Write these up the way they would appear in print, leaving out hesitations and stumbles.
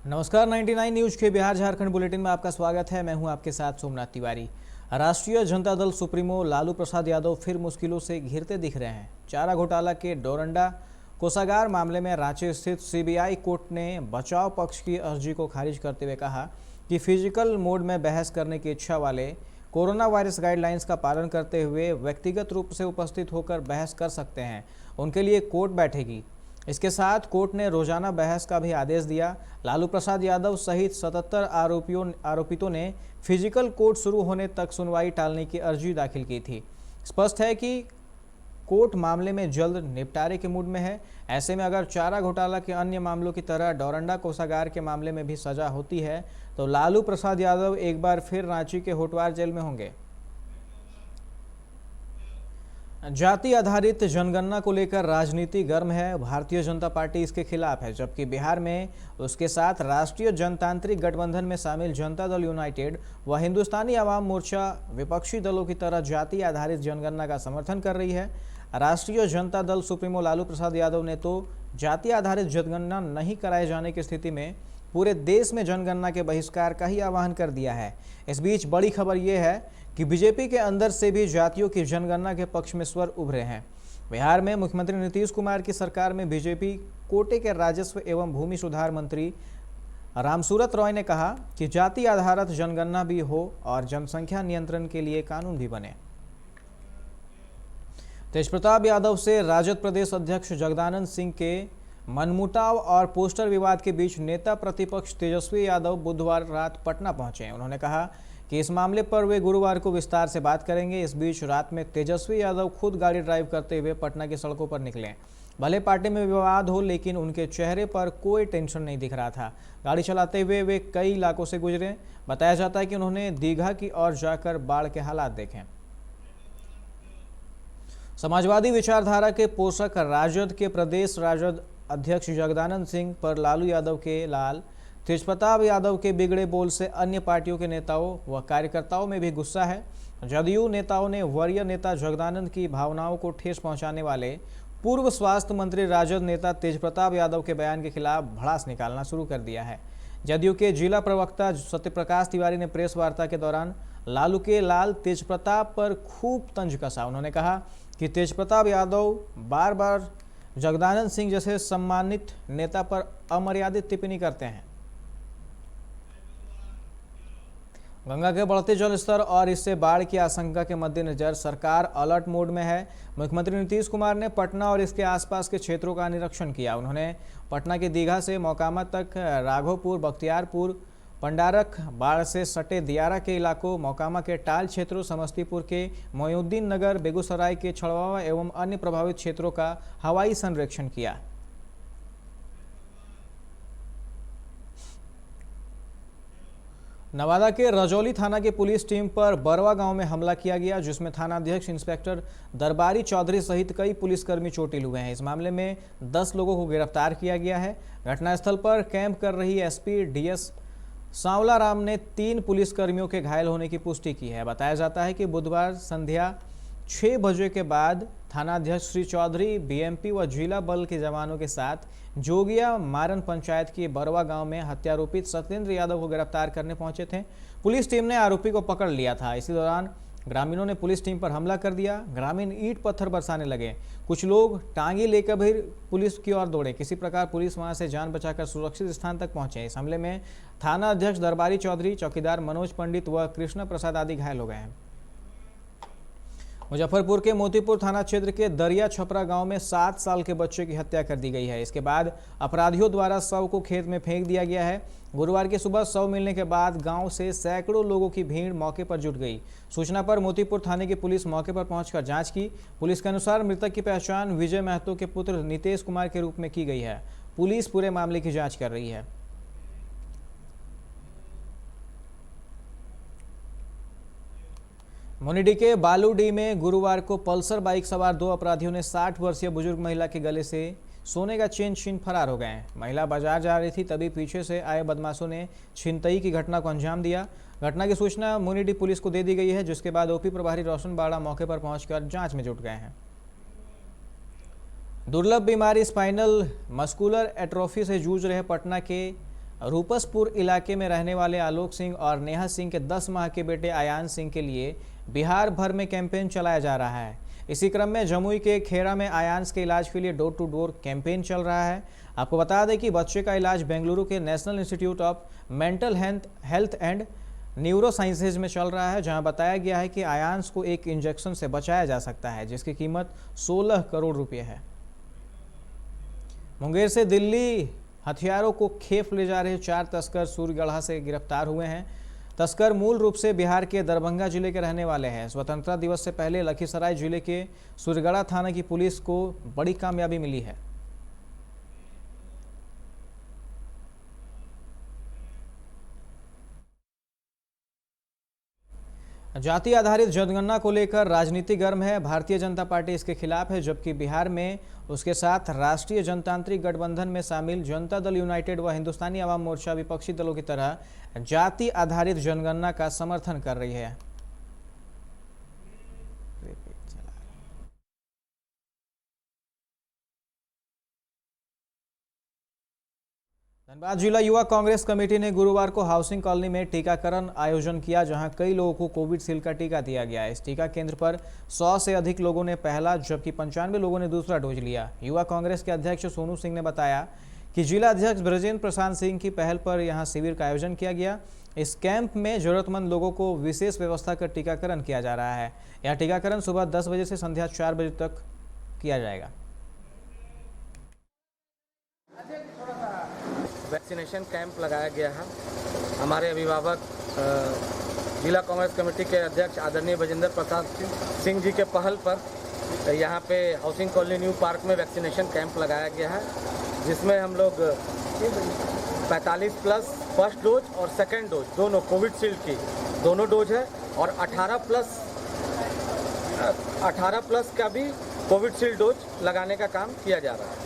नमस्कार, 99 न्यूज के बिहार झारखंड बुलेटिन में आपका स्वागत है। मैं हूं आपके साथ सोमनाथ तिवारी। राष्ट्रीय जनता दल सुप्रीमो लालू प्रसाद यादव फिर मुश्किलों से घिरते दिख रहे हैं। चारा घोटाला के डोरंडा कोषागार मामले में रांची स्थित सीबीआई कोर्ट ने बचाव पक्ष की अर्जी को खारिज करते हुए कहा कि फिजिकल मोड में बहस करने की इच्छा वाले कोरोना वायरस गाइडलाइंस का पालन करते हुए व्यक्तिगत रूप से उपस्थित होकर बहस कर सकते हैं, उनके लिए कोर्ट बैठेगी। इसके साथ कोर्ट ने रोजाना बहस का भी आदेश दिया। लालू प्रसाद यादव सहित 77 आरोपितों ने फिजिकल कोर्ट शुरू होने तक सुनवाई टालने की अर्जी दाखिल की थी। स्पष्ट है कि कोर्ट मामले में जल्द निपटारे के मूड में है। ऐसे में अगर चारा घोटाला के अन्य मामलों की तरह डोरंडा कोषागार के मामले में भी सजा होती है तो लालू प्रसाद यादव एक बार फिर रांची के होटवार जेल में होंगे। जाति आधारित जनगणना को लेकर राजनीति गर्म है। भारतीय जनता पार्टी इसके खिलाफ है, जबकि बिहार में उसके साथ राष्ट्रीय जनतांत्रिक गठबंधन में शामिल जनता दल यूनाइटेड व हिंदुस्तानी आवाम मोर्चा विपक्षी दलों की तरह जाति आधारित जनगणना का समर्थन कर रही है। राष्ट्रीय जनता दल सुप्रीमो लालू प्रसाद यादव ने तो जाति आधारित जनगणना नहीं कराए जाने की स्थिति में पूरे देश में जनगणना के बहिष्कार का ही आह्वान कर दिया है। इस बीच बड़ी खबर यह है कि बीजेपी के अंदर से भी जातियों की जनगणना के पक्ष में स्वर उभरे हैं। बिहार में मुख्यमंत्री नीतीश कुमार की सरकार में बीजेपी कोटे के राजस्व एवं भूमि सुधार मंत्री रामसूरत रॉय ने कहा कि जाति आधारित जनगणना भी हो और जनसंख्या नियंत्रण के लिए कानून भी बने। तेजप्रताप यादव से राजद प्रदेश अध्यक्ष जगदानंद सिंह के मनमुटाव और पोस्टर विवाद के बीच नेता प्रतिपक्ष तेजस्वी यादव बुधवार रात पटना पहुंचे। उन्होंने कहा कि इस मामले पर वे गुरुवार को विस्तार से बात करेंगे। इस बीच रात में तेजस्वी यादव खुद गाड़ी ड्राइव करते हुए पटना की सड़कों पर निकले। भले पार्टी में विवाद हो, लेकिन उनके चेहरे पर कोई टेंशन नहीं दिख रहा था। गाड़ी चलाते हुए वे कई इलाकों से गुजरे। बताया जाता है कि उन्होंने दीघा की ओर जाकर बाढ़ के हालात देखे। समाजवादी विचारधारा के पोषक राजद के प्रदेश राजद अध्यक्ष जगदानंद सिंह पर लालू यादव के लाल तेजप्रताप यादव के बिगड़े बोल से अन्य पार्टियों के नेताओं व कार्यकर्ताओं में भी गुस्सा है। जदयू नेताओं ने वरीय नेता जगदानंद की भावनाओं को ठेस पहुंचाने वाले पूर्व स्वास्थ्य मंत्री राजद नेता तेजप्रताप यादव के बयान के खिलाफ भड़ास निकालना शुरू कर दिया है। जदयू के जिला प्रवक्ता सत्यप्रकाश तिवारी ने प्रेस वार्ता के दौरान लालू के लाल तेजप्रताप पर खूब तंज कसा। उन्होंने कहा कि तेजप्रताप यादव बार बार जगदानंद सिंह जैसे सम्मानित नेता पर अमर्यादित टिप्पणी करते हैं। गंगा के बढ़ते जलस्तर और इससे बाढ़ की आशंका के मद्देनजर सरकार अलर्ट मोड में है। मुख्यमंत्री नीतीश कुमार ने पटना और इसके आसपास के क्षेत्रों का निरीक्षण किया। उन्होंने पटना के दीघा से मोकामा तक, राघोपुर, बख्तियारपुर, पंडारक, बाढ़ से सटे दियारा के इलाकों, मोकामा के टाल क्षेत्रों, समस्तीपुर के मोइनुद्दीन नगर, बेगूसराय के छड़वावा एवं अन्य प्रभावित क्षेत्रों का हवाई सर्वेक्षण किया। नवादा के रजौली थाना की पुलिस टीम पर बरवा गांव में हमला किया गया, जिसमें थानाध्यक्ष इंस्पेक्टर दरबारी चौधरी सहित कई पुलिसकर्मी चोटिल हुए हैं। इस मामले में 10 लोगों को गिरफ्तार किया गया है। घटनास्थल पर कैंप कर रही एसपी डीएस सांवला राम ने 3 पुलिसकर्मियों के घायल होने की पुष्टि की है। बताया जाता है कि बुधवार संध्या 6 बजे के बाद थानाध्यक्ष श्री चौधरी बीएमपी व जिला बल के जवानों के साथ जोगिया मारन पंचायत के बरवा गांव में हत्यारोपित सत्येंद्र यादव को गिरफ्तार करने पहुंचे थे। पुलिस टीम ने आरोपी को पकड़ लिया था। इसी दौरान ग्रामीणों ने पुलिस टीम पर हमला कर दिया। ग्रामीण ईंट पत्थर बरसाने लगे। कुछ लोग टांगी लेकर भी पुलिस की ओर दौड़े। किसी प्रकार पुलिस वहां से जान बचाकर सुरक्षित स्थान तक पहुंचे। इस हमले में थाना अध्यक्ष दरबारी चौधरी, चौकीदार मनोज पंडित व कृष्ण प्रसाद आदि घायल हो गए हैं। मुजफ्फरपुर के मोतीपुर थाना क्षेत्र के दरिया छपरा गांव में 7 साल के बच्चे की हत्या कर दी गई है। इसके बाद अपराधियों द्वारा शव को खेत में फेंक दिया गया है। गुरुवार की सुबह शव मिलने के बाद गांव से सैकड़ों लोगों की भीड़ मौके पर जुट गई। सूचना पर मोतीपुर थाने की पुलिस मौके पर पहुंचकर जांच की। पुलिस के अनुसार मृतक की पहचान विजय महतो के पुत्र नीतेश कुमार के रूप में की गई है। पुलिस पूरे मामले की जाँच कर रही है। मुनिडी के बालूडी में गुरुवार को पल्सर बाइक सवार 2 अपराधियों ने 60 वर्षीय बुजुर्ग महिला के गले से सोने का चेन छीन फरार हो गए। महिला बाजार जा रही थी, तभी पीछे से आए बदमाशों ने छिनतई की घटना को अंजाम दिया। घटना की सूचना मुनिडी पुलिस को दे दी गई है, जिसके बाद ओपी प्रभारी रोशन बाड़ा मौके पर पहुंचकर जांच में जुट गए हैं। दुर्लभ बीमारी स्पाइनल मस्कुलर एट्रोफी से जूझ रहे पटना के रूपसपुर इलाके में रहने वाले आलोक सिंह और नेहा सिंह के 10 माह के बेटे आयान सिंह के लिए बिहार भर में कैंपेन चलाया जा रहा है। इसी क्रम में जमुई के खेड़ा में आयांश के इलाज के लिए डोर टू डोर कैंपेन चल रहा है। आपको बता दें कि बच्चे का इलाज बेंगलुरु के national institute of mental health and neuro sciences में चल रहा है, जहां बताया गया है कि आयांश को एक इंजेक्शन से बचाया जा सकता है, जिसकी कीमत 16 करोड़ रुपये है। मुंगेर से दिल्ली हथियारों को खेप ले जा रहे 4 तस्कर सूर्यगढ़ा से गिरफ्तार हुए हैं। तस्कर मूल रूप से बिहार के दरभंगा जिले के रहने वाले हैं। स्वतंत्रता दिवस से पहले लखीसराय जिले के सूर्यगढ़ा थाना की पुलिस को बड़ी कामयाबी मिली है। जाति आधारित जनगणना को लेकर राजनीति गर्म है। भारतीय जनता पार्टी इसके खिलाफ है, जबकि बिहार में उसके साथ राष्ट्रीय जनतांत्रिक गठबंधन में शामिल जनता दल यूनाइटेड व हिंदुस्तानी आवाम मोर्चा विपक्षी दलों की तरह जाति आधारित जनगणना का समर्थन कर रही है। धनबाद जिला युवा कांग्रेस कमेटी ने गुरुवार को हाउसिंग कॉलोनी में टीकाकरण आयोजन किया, जहां कई लोगों को कोविडशील्ड का टीका दिया गया। इस टीका केंद्र पर 100 से अधिक लोगों ने पहला जबकि 95 लोगों ने दूसरा डोज लिया। युवा कांग्रेस के अध्यक्ष सोनू सिंह ने बताया कि जिला अध्यक्ष ब्रजेंद्र प्रशांत सिंह की पहल पर यहां शिविर का आयोजन किया गया। इस कैंप में जरूरतमंद लोगों को विशेष व्यवस्था कर टीकाकरण किया जा रहा है। यह टीकाकरण सुबह 10 बजे से संध्या 4 बजे तक किया जाएगा। वैक्सीनेशन कैंप लगाया गया है। हमारे अभिभावक जिला कांग्रेस कमेटी के अध्यक्ष आदरणीय ब्रजेंद्र प्रसाद सिंह जी के पहल पर यहाँ पे हाउसिंग कॉलोनी न्यू पार्क में वैक्सीनेशन कैंप लगाया गया है, जिसमें हम लोग 45 प्लस फर्स्ट डोज और सेकेंड डोज दोनों कोविडशील्ड की दोनों डोज है, और 18 प्लस का भी कोविडशील्ड डोज लगाने का काम किया जा रहा है।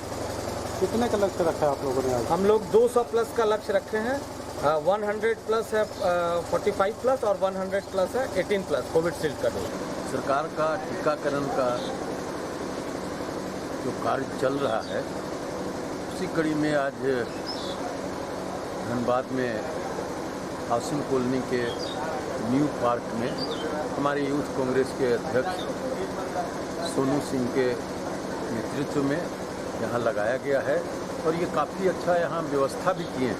कितने का लक्ष्य रखा है आप लोगों ने? हम लोग 200 प्लस का लक्ष्य रखे हैं। 100 प्लस है 45 प्लस और 100 प्लस है 18 प्लस कोविडशील्ड का डोज। सरकार का टीकाकरण का जो कार्य चल रहा है, उसी कड़ी में आज धनबाद में हाउसिंग कॉलोनी के न्यू पार्क में हमारे यूथ कांग्रेस के अध्यक्ष सोनू सिंह के नेतृत्व में यहाँ लगाया गया है, और ये काफ़ी अच्छा यहाँ व्यवस्था भी किए हैं।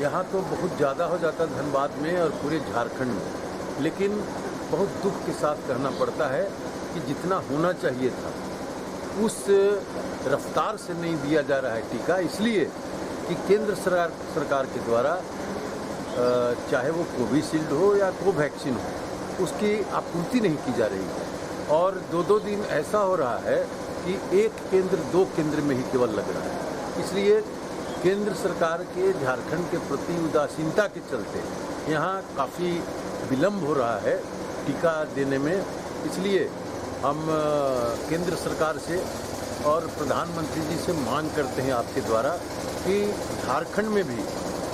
यहाँ तो बहुत ज़्यादा हो जाता है धनबाद में और पूरे झारखंड में, लेकिन बहुत दुख के साथ कहना पड़ता है कि जितना होना चाहिए था उस रफ्तार से नहीं दिया जा रहा है टीका, इसलिए कि केंद्र सरकार के द्वारा चाहे वो कोविशील्ड हो या कोवैक्सीन हो, उसकी आपूर्ति नहीं की जा रही है। और 2-2 दिन ऐसा हो रहा है कि एक केंद्र 2 केंद्र में ही केवल लग रहा है। इसलिए केंद्र सरकार के झारखंड के प्रति उदासीनता के चलते यहाँ काफ़ी विलम्ब हो रहा है टीका देने में। इसलिए हम केंद्र सरकार से और प्रधानमंत्री जी से मांग करते हैं आपके द्वारा कि झारखंड में भी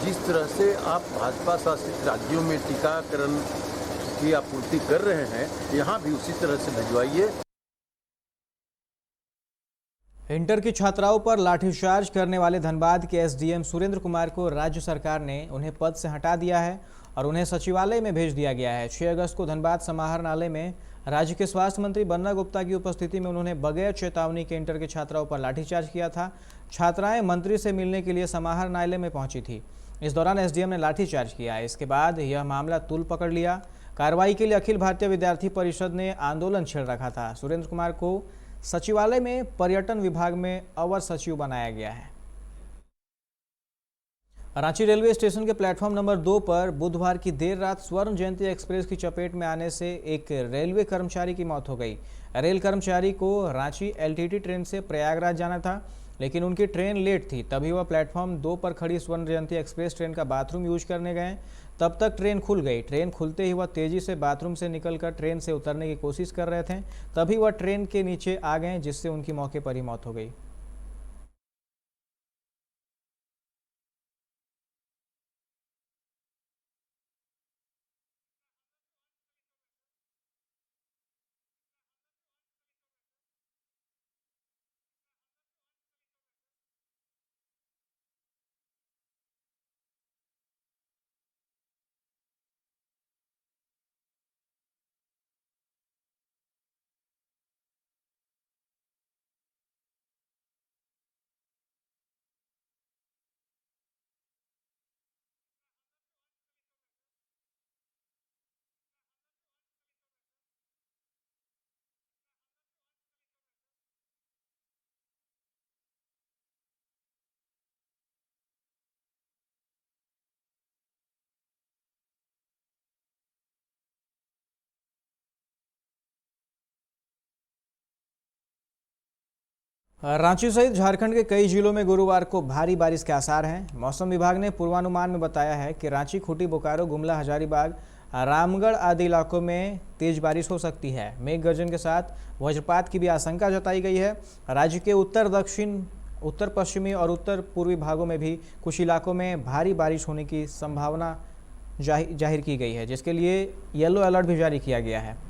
जिस तरह से आप भाजपा शासित राज्यों में टीकाकरण की आपूर्ति कर रहे हैं, यहाँ भी उसी तरह से भिजवाइए। इंटर की छात्राओं पर लाठीचार्ज करने वाले धनबाद के एसडीएम सुरेंद्र कुमार को राज्य सरकार ने उन्हें पद से हटा दिया है और उन्हें सचिवालय में भेज दिया गया है। 6 अगस्त को धनबाद समाहरणालय में राज्य के स्वास्थ्य मंत्री बन्ना गुप्ता की उपस्थिति में उन्होंने बगैर चेतावनी के इंटर के छात्राओं पर लाठीचार्ज किया था। छात्राएं मंत्री से मिलने के लिए समाहरणालय में पहुंची थी। इस दौरान एसडीएम ने लाठीचार्ज किया। इसके बाद यह मामला तूल पकड़ लिया। कार्रवाई के लिए अखिल भारतीय विद्यार्थी परिषद ने आंदोलन छेड़ रखा था। सुरेंद्र कुमार को सचिवालय में पर्यटन विभाग में अवर सचिव बनाया गया है। रांची रेलवे स्टेशन के प्लेटफॉर्म नंबर 2 पर बुधवार की देर रात स्वर्ण जयंती एक्सप्रेस की चपेट में आने से एक रेलवे कर्मचारी की मौत हो गई। रेल कर्मचारी को रांची एलटीटी ट्रेन से प्रयागराज जाना था, लेकिन उनकी ट्रेन लेट थी। तभी वह प्लेटफॉर्म 2 पर खड़ी स्वर्ण जयंती एक्सप्रेस ट्रेन का बाथरूम यूज करने गए। तब तक ट्रेन खुल गई। ट्रेन खुलते ही वह तेजी से बाथरूम से निकलकर ट्रेन से उतरने की कोशिश कर रहे थे। तभी वह ट्रेन के नीचे आ गए, जिससे उनकी मौके पर ही मौत हो गई। रांची सहित झारखंड के कई जिलों में गुरुवार को भारी बारिश के आसार हैं। मौसम विभाग ने पूर्वानुमान में बताया है कि रांची, खूंटी, बोकारो, गुमला, हजारीबाग, रामगढ़ आदि इलाकों में तेज बारिश हो सकती है। मेघ गर्जन के साथ वज्रपात की भी आशंका जताई गई है। राज्य के उत्तर, दक्षिण, उत्तर पश्चिमी और उत्तर पूर्वी भागों में भी कुछ इलाकों में भारी बारिश होने की संभावना जाहिर की गई है, जिसके लिए येलो अलर्ट भी जारी किया गया है।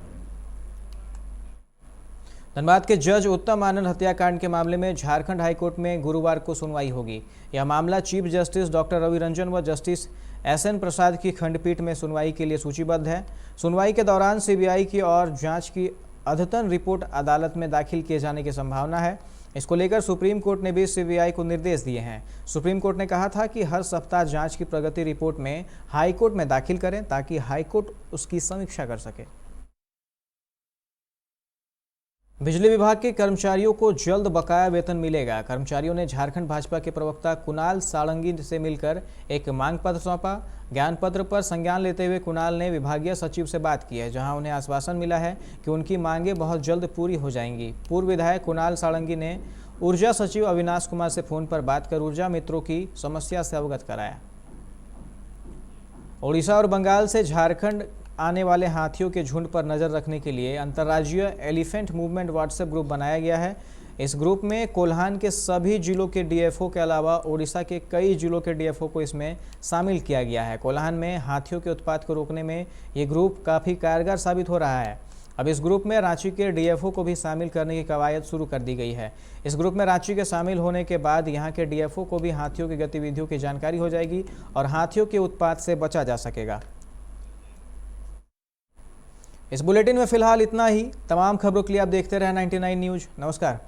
धनबाद के जज उत्तम आनंद हत्याकांड के मामले में झारखंड हाईकोर्ट में गुरुवार को सुनवाई होगी। यह मामला chief justice doctor Ravi Ranjan व जस्टिस एसएन प्रसाद की खंडपीठ में सुनवाई के लिए सूचीबद्ध है। सुनवाई के दौरान सीबीआई की और जांच की अद्यतन रिपोर्ट अदालत में दाखिल किए जाने की संभावना है। इसको लेकर सुप्रीम कोर्ट ने भी सीबीआई को निर्देश दिए हैं। सुप्रीम कोर्ट ने कहा था कि हर सप्ताह जांच की प्रगति रिपोर्ट में हाईकोर्ट में दाखिल करें ताकि हाईकोर्ट उसकी समीक्षा कर सके। बिजली विभाग के कर्मचारियों को जल्द बकाया वेतन मिलेगा। कर्मचारियों ने झारखंड भाजपा के प्रवक्ता कुणाल साळंगी से मिलकर एक मांग पत्र सौंपा। ज्ञान पत्र पर संज्ञान लेते हुए कुणाल ने विभागीय सचिव से बात की है, जहां उन्हें आश्वासन मिला है कि उनकी मांगें बहुत जल्द पूरी हो जाएंगी। पूर्व विधायक कुणाल साळंगी ने ऊर्जा सचिव अविनाश कुमार से फोन पर बात कर ऊर्जा मित्रों की समस्या से अवगत कराया। ओडिशा और बंगाल से झारखंड आने वाले हाथियों के झुंड पर नजर रखने के लिए अंतर्राज्यीय एलिफेंट मूवमेंट व्हाट्सएप ग्रुप बनाया गया है। इस ग्रुप में कोल्हान के सभी जिलों के डीएफओ के अलावा ओडिशा के कई जिलों के डीएफओ को इसमें शामिल किया गया है। कोल्हान में हाथियों के उत्पात को रोकने में ये ग्रुप काफ़ी कारगर साबित हो रहा है। अब इस ग्रुप में रांची के डीएफओ को भी शामिल करने की कवायद शुरू कर दी गई है। इस ग्रुप में रांची के शामिल होने के बाद यहाँ के डीएफओ को भी हाथियों की गतिविधियों की जानकारी हो जाएगी और हाथियों के उत्पात से बचा जा सकेगा। इस बुलेटिन में फिलहाल इतना ही। तमाम खबरों के लिए आप देखते रहें 99 न्यूज़। नमस्कार।